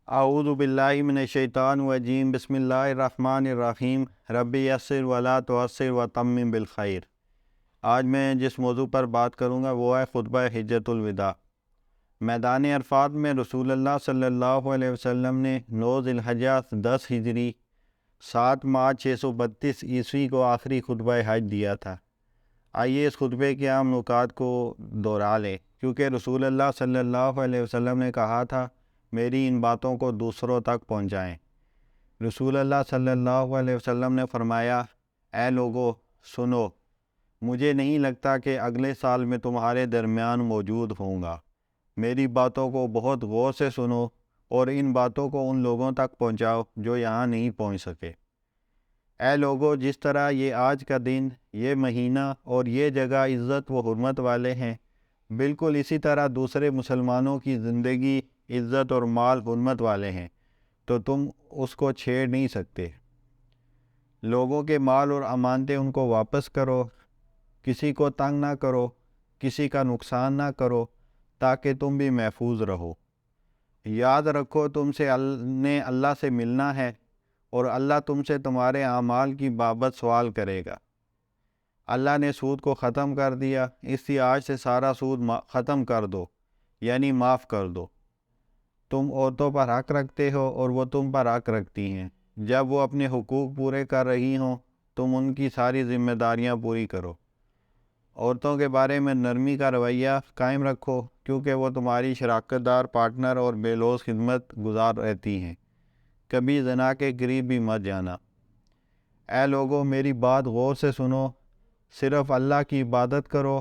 اعوذ باللہ من الشیطان الرجیم بسم اللہ الرحمن الرحیم رب یسر ولا تعسر وتمم بالخیر۔ آج میں جس موضوع پر بات کروں گا وہ ہے خطبہ حجۃ الوداع۔ میدان عرفات میں رسول اللہ صلی اللہ علیہ وسلم نے 9 ذی الحجہ 10 ہجری 7 مارچ 632 عیسوی کو آخری خطبہ حج دیا تھا۔ آئیے اس خطبے کے عام نکات کو دہرا لیں، کیونکہ رسول اللہ صلی اللہ علیہ وسلم نے کہا تھا میری ان باتوں کو دوسروں تک پہنچائیں۔ رسول اللہ صلی اللہ علیہ وسلم نے فرمایا، اے لوگو سنو، مجھے نہیں لگتا کہ اگلے سال میں تمہارے درمیان موجود ہوں گا۔ میری باتوں کو بہت غور سے سنو اور ان باتوں کو ان لوگوں تک پہنچاؤ جو یہاں نہیں پہنچ سکے۔ اے لوگو، جس طرح یہ آج کا دن، یہ مہینہ اور یہ جگہ عزت و حرمت والے ہیں، بالکل اسی طرح دوسرے مسلمانوں کی زندگی عزت اور مال حرمت والے ہیں، تو تم اس کو چھیڑ نہیں سکتے۔ لوگوں کے مال اور امانتیں ان کو واپس کرو، کسی کو تنگ نہ کرو، کسی کا نقصان نہ کرو، تاکہ تم بھی محفوظ رہو۔ یاد رکھو تم نے اللہ سے ملنا ہے اور اللہ تم سے تمہارے اعمال کی بابت سوال کرے گا۔ اللہ نے سود کو ختم کر دیا، اس لیے آج سے سارا سود ختم کر دو، یعنی معاف کر دو۔ تم عورتوں پر حق رکھتے ہو اور وہ تم پر حق رکھتی ہیں۔ جب وہ اپنے حقوق پورے کر رہی ہوں تم ان کی ساری ذمہ داریاں پوری کرو۔ عورتوں کے بارے میں نرمی کا رویہ قائم رکھو، کیونکہ وہ تمہاری شراکت دار پارٹنر اور بے لوث خدمت گزار رہتی ہیں۔ کبھی زنا کے قریب بھی مت جانا۔ اے لوگو، میری بات غور سے سنو، صرف اللہ کی عبادت کرو،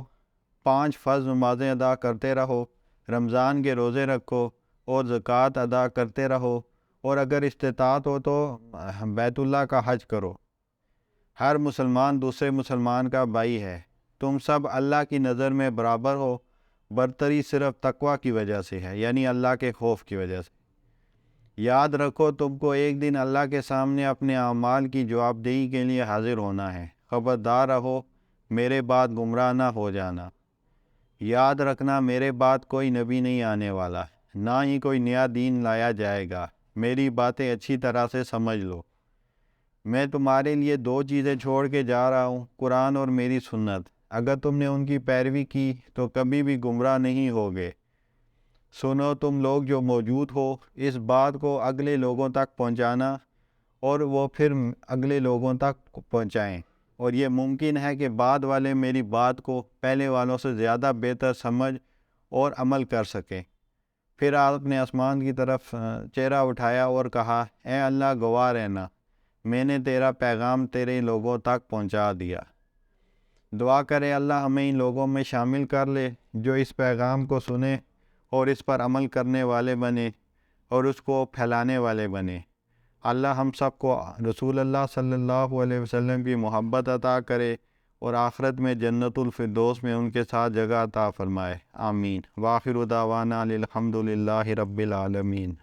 5 فرض نمازیں ادا کرتے رہو، رمضان کے روزے رکھو اور زکوٰۃ ادا کرتے رہو، اور اگر استطاعت ہو تو بیت اللہ کا حج کرو۔ ہر مسلمان دوسرے مسلمان کا بھائی ہے، تم سب اللہ کی نظر میں برابر ہو، برتری صرف تقوی کی وجہ سے ہے، یعنی اللہ کے خوف کی وجہ سے۔ یاد رکھو تم کو ایک دن اللہ کے سامنے اپنے اعمال کی جواب دہی کے لیے حاضر ہونا ہے، خبردار رہو میرے بعد گمراہ نہ ہو جانا۔ یاد رکھنا میرے بعد کوئی نبی نہیں آنے والا، نہ ہی کوئی نیا دین لایا جائے گا۔ میری باتیں اچھی طرح سے سمجھ لو۔ میں تمہارے لیے 2 چیزیں چھوڑ کے جا رہا ہوں، قرآن اور میری سنت۔ اگر تم نے ان کی پیروی کی تو کبھی بھی گمراہ نہیں ہوگے۔ سنو تم لوگ جو موجود ہو، اس بات کو اگلے لوگوں تک پہنچانا اور وہ پھر اگلے لوگوں تک پہنچائیں، اور یہ ممکن ہے کہ بعد والے میری بات کو پہلے والوں سے زیادہ بہتر سمجھ اور عمل کر سکیں۔ پھر آپ نے آسمان کی طرف چہرہ اٹھایا اور کہا، اے اللہ گواہ رہنا، میں نے تیرا پیغام تیرے لوگوں تک پہنچا دیا۔ دعا کرے اللہ ہمیں ان لوگوں میں شامل کر لے جو اس پیغام کو سنیں اور اس پر عمل کرنے والے بنے اور اس کو پھیلانے والے بنے۔ اللہ ہم سب کو رسول اللہ صلی اللہ علیہ وسلم کی محبت عطا کرے اور آخرت میں جنت الفردوس میں ان کے ساتھ جگہ عطا فرمائے، آمین۔ وآخر دعوانا الحمد للہ رب العالمین۔